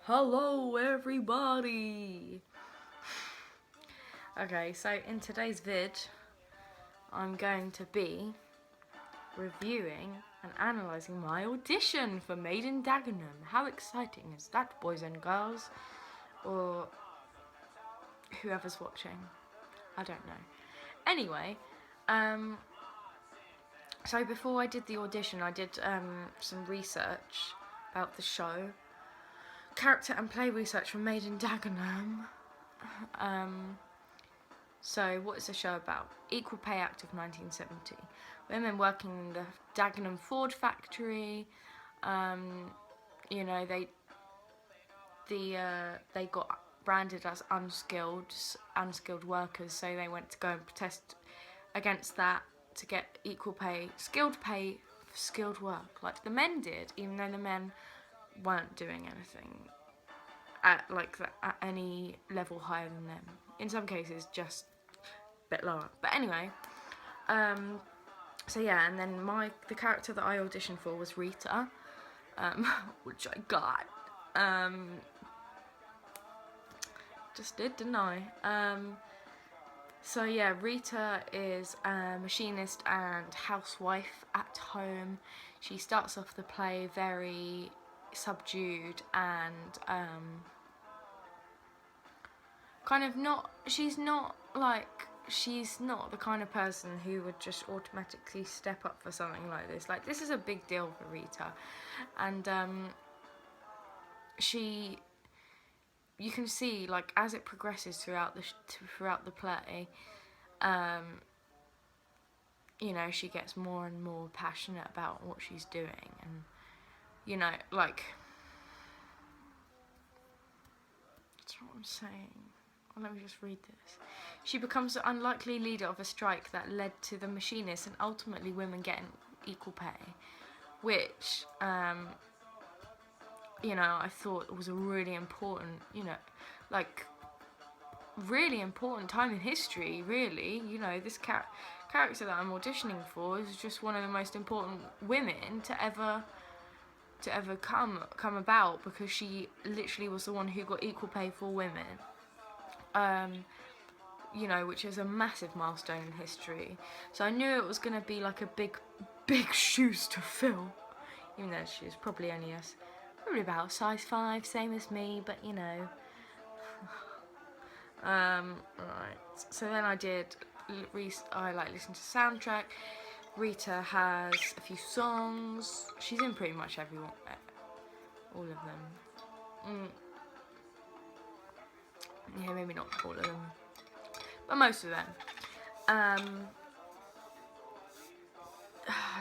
Hello everybody! Okay, so in today's vid, I'm going to be reviewing and analysing my audition for Made in Dagenham. How exciting is that, boys and girls? Or whoever's watching. I don't know. Anyway, so before I did the audition, I did some research about the show. Character and play research for Made in Dagenham. So, what is the show about? Equal Pay Act of 1970. Women working in the Dagenham Ford factory. You know, they got branded as unskilled workers, so they went to go and protest against that to get equal pay for skilled work, like the men did, even though the men weren't doing anything at any level higher than them. In some cases, just bit lower. But anyway, so yeah, and then the character that I auditioned for was Rita, which I got. Just didn't I? So yeah, Rita is a machinist and housewife at home. She starts off the play very subdued and kind of not. She's not the kind of person who would just automatically step up for something like this. Like, this is a big deal for Rita, and you can see, like, as it progresses throughout the play, you know, she gets more and more passionate about what she's doing, and you know, like, that's what I'm saying. Let me just read this. She becomes the unlikely leader of a strike that led to the machinists and ultimately women getting equal pay, which, you know, I thought was a really important, you know, like, really important time in history, really. You know, this character that I'm auditioning for is just one of the most important women to ever come about, because she literally was the one who got equal pay for women. You know, which is a massive milestone in history. So I knew it was going to be like a big shoes to fill, even though she's probably probably about size 5, same as me, but you know. Right. So then I listened to soundtrack. Rita has a few songs. She's in pretty much all of them. Yeah, maybe not all of them, but most of them.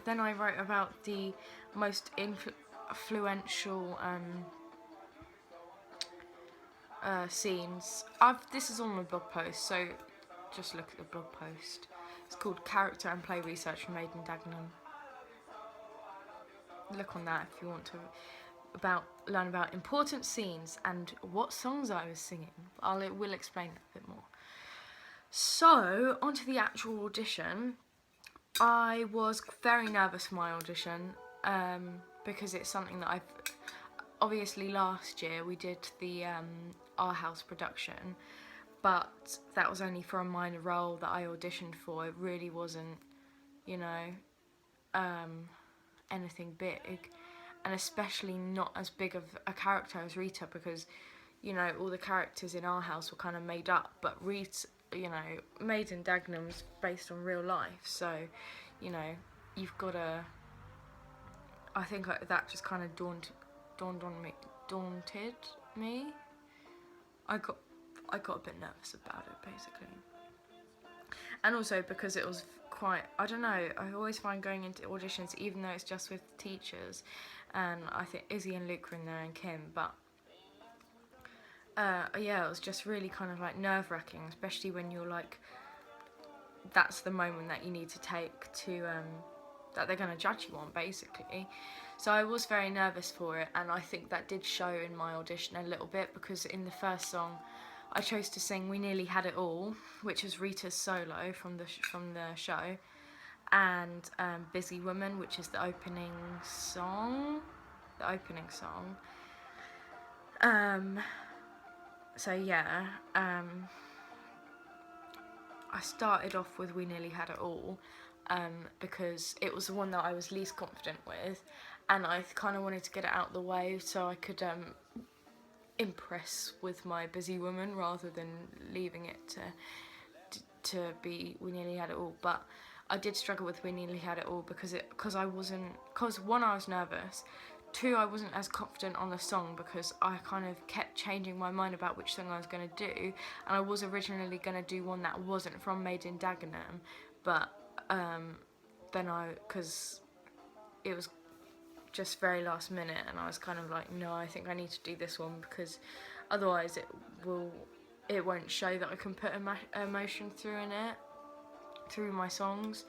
Then I wrote about the most influential scenes. This is on my blog post, so just look at the blog post. It's called Character and Play Research from Made in Dagenham. Look on that if you want to learn about important scenes and what songs I was singing. We'll explain that a bit more. So, onto the actual audition. I was very nervous for my audition, because it's something that obviously last year we did the Our House production, but that was only for a minor role that I auditioned for. It really wasn't, you know, anything big, and especially not as big of a character as Rita, because, you know, all the characters in Our House were kind of made up, but Rita, you know, Made in Dagenham is based on real life, so, you know, you've got to, I think that just kind of daunted me. I got a bit nervous about it, basically. And also because it was quite, I don't know, I always find going into auditions, even though it's just with teachers, and I think Izzy and Luke were in there and Kim, but yeah, it was just really kind of like nerve-wracking, especially when you're like, that's the moment that you need to take to, that they're going to judge you on, basically. So I was very nervous for it, and I think that did show in my audition a little bit, because in the first song I chose to sing We Nearly Had It All, which is Rita's solo from the show, and Busy Woman, which is the opening song. So yeah, I started off with We Nearly Had It All, because it was the one that I was least confident with, and I kind of wanted to get it out of the way so I could impress with my busy woman rather than leaving it to be We Nearly Had It All. But I did struggle with We Nearly Had It All because one, I was nervous. Two, I wasn't as confident on the song because I kind of kept changing my mind about which song I was going to do, and I was originally going to do one that wasn't from Made in Dagenham, but because it was just very last minute, and I was kind of like, no, I think I need to do this one because otherwise it won't show that I can put emotion through my songs.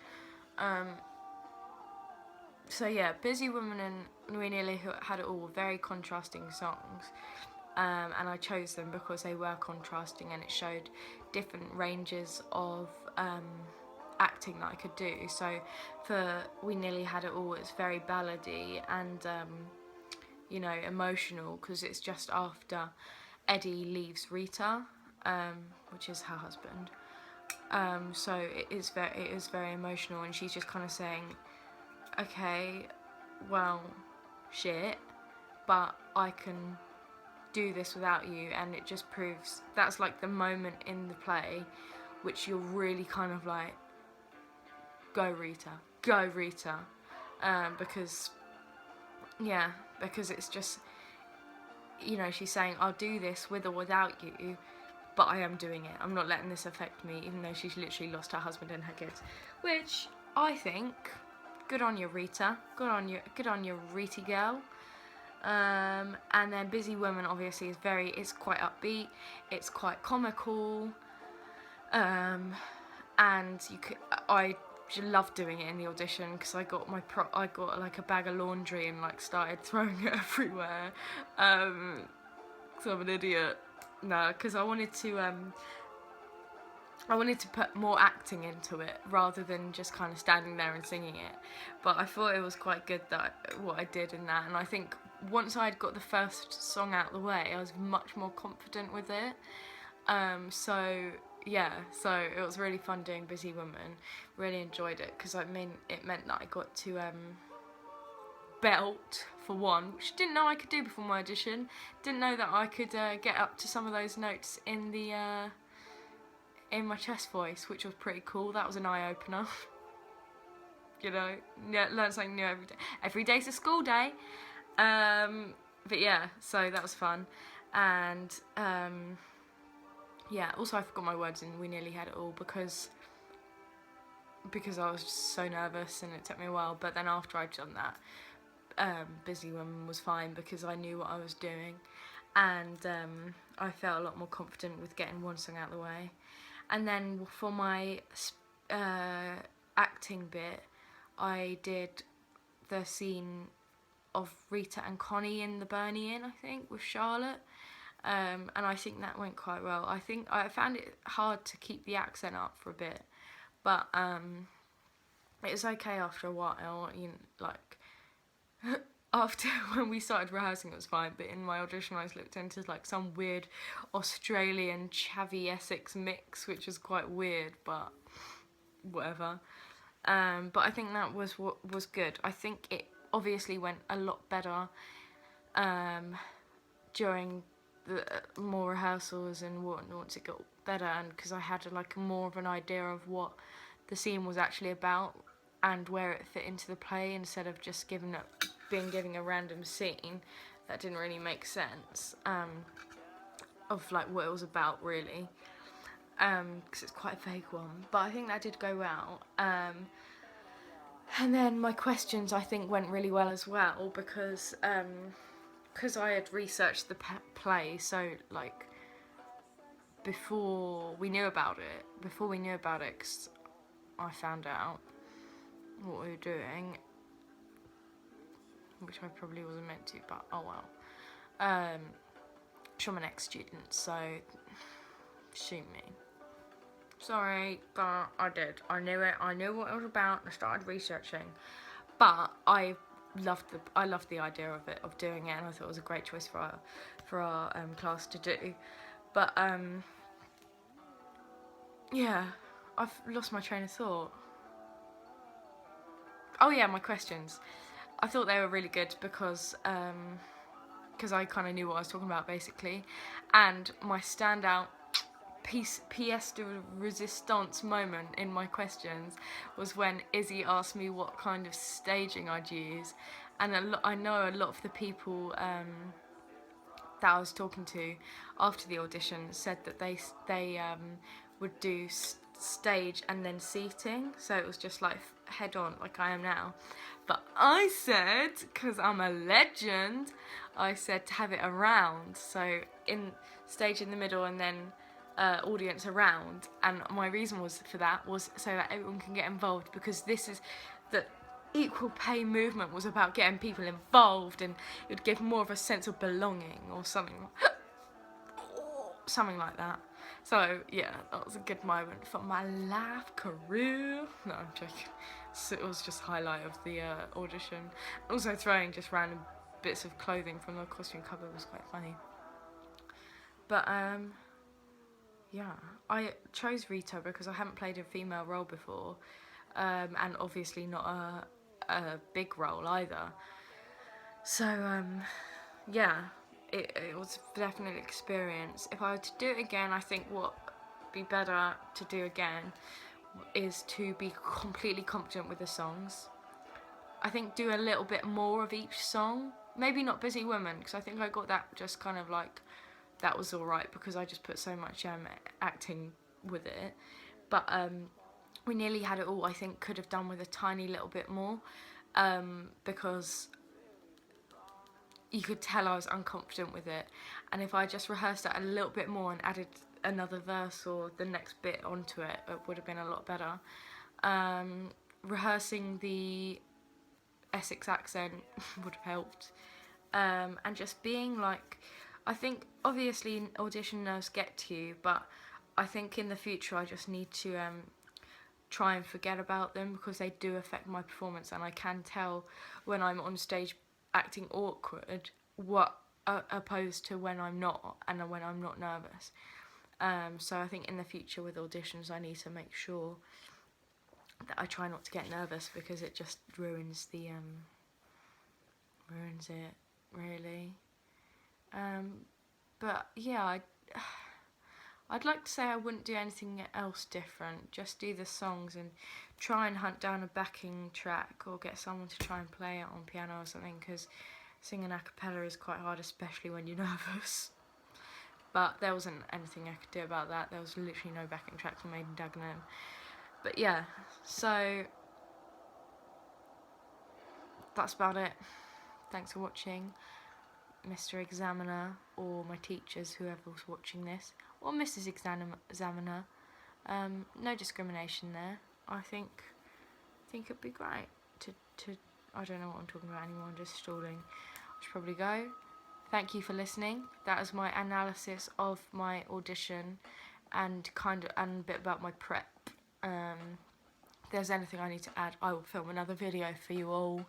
So yeah, Busy Woman and We Nearly Had It All were very contrasting songs, and I chose them because they were contrasting and it showed different ranges of acting that I could do. So for We Nearly Had It All, it's very ballady and emotional because it's just after Eddie leaves Rita, which is her husband. So it is very emotional, and she's just kind of saying, okay, well, shit, but I can do this without you. And it just proves that's like the moment in the play which you're really kind of like, go Rita, because it's just, she's saying, I'll do this with or without you, but I am doing it. I'm not letting this affect me, even though she's literally lost her husband and her kids, which I think, good on you, Rita. Good on you, Rita girl. And then Busy Woman obviously it's quite upbeat. It's quite comical. And I loved doing it in the audition because I got like a bag of laundry and like started throwing it everywhere. So I'm an idiot. No, because I wanted to put more acting into it rather than just kind of standing there and singing it. But I thought it was quite good what I did in that, and I think once I'd got the first song out of the way, I was much more confident with it. So it was really fun doing Busy Woman. Really enjoyed it because it meant that I got to belt for one, which I didn't know I could do before my audition. Didn't know that I could get up to some of those notes in my chest voice, which was pretty cool. That was an eye-opener. Learn something new every day. Every day's a school day. But yeah, so that was fun. And also I forgot my words in We Nearly Had It All because I was just so nervous and it took me a while. But then after I'd done that, Busy Woman was fine because I knew what I was doing, and I felt a lot more confident with getting one song out of the way. And then for my acting bit, I did the scene of Rita and Connie in the Bernie Inn, I think, with Charlotte. And I think that went quite well. I think I found it hard to keep the accent up for a bit, but it was okay after a while. After when we started rehearsing, it was fine, but in my audition I looked into like some weird Australian chavvy Essex mix, which was quite weird, but whatever. But I think that was what was good. I think it obviously went a lot better during the more rehearsals and once it got better, and because I had like more of an idea of what the scene was actually about and where it fit into the play, instead of just giving a random scene that didn't really make sense of like what it was about really, because it's quite a vague one. But I think that did go well. And then my questions I think went really well as well because I had researched the play, so like before we knew about it, because I found out what we were doing, which I probably wasn't meant to, but oh well. I'm an ex-student, so shoot me. Sorry, but I did. I knew it. I knew what it was about, and I started researching. But I I loved the idea of it, of doing it, and I thought it was a great choice for our class to do. But yeah, I've lost my train of thought. Oh yeah, my questions. I thought they were really good because I kind of knew what I was talking about basically, and my standout pièce de resistance moment in my questions was when Izzy asked me what kind of staging I'd use, and I know a lot of the people that I was talking to after the audition said that they would do stage and then seating, so it was just like head on like I am now. But I said, because I'm a legend, I said to have it around, so in stage in the middle and then audience around. And my reason for that was so that everyone can get involved, because this is the equal pay movement was about getting people involved, and it would give more of a sense of belonging or something like that. So yeah, that was a good moment for my life career. No, I'm joking. So it was just highlight of the audition. Also throwing just random bits of clothing from the costume cupboard was quite funny. But yeah, I chose Rita because I haven't played a female role before, and obviously not a big role either. So yeah, it was definitely an experience. If I were to do it again, I think what would be better to do again is to be completely confident with the songs. I think do a little bit more of each song. Maybe not Busy Woman, because I think I got that just kind of like, that was alright because I just put so much acting with it. But we nearly had it all. I think could have done with a tiny little bit more, because you could tell I was unconfident with it. And if I just rehearsed it a little bit more and added another verse or the next bit onto it, it would have been a lot better. Rehearsing the Essex accent would have helped. And just being like, I think obviously audition nerves get to you, but I think in the future I just need to try and forget about them, because they do affect my performance, and I can tell when I'm on stage acting awkward what opposed to when I'm not, and when I'm not nervous. So I think in the future with auditions I need to make sure that I try not to get nervous, because it just ruins it really. But yeah, I'd like to say I wouldn't do anything else different, just do the songs and try and hunt down a backing track or get someone to try and play it on piano or something, because singing a cappella is quite hard, especially when you're nervous. But there wasn't anything I could do about that. There was literally no backing tracks made in Dagenham. But yeah, so that's about it. Thanks for watching, Mr. Examiner, or my teachers, whoever was watching this, or Mrs. Examiner. No discrimination there. I think it'd be great to I don't know what I'm talking about anymore. I'm just stalling. I should probably go. Thank you for listening. That is my analysis of my audition and a bit about my prep. If there's anything I need to add, I will film another video for you all.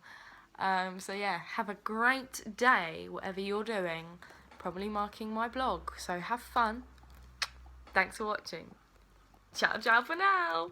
So yeah, have a great day, whatever you're doing. Probably marking my blog, so have fun. Thanks for watching. Ciao, ciao for now.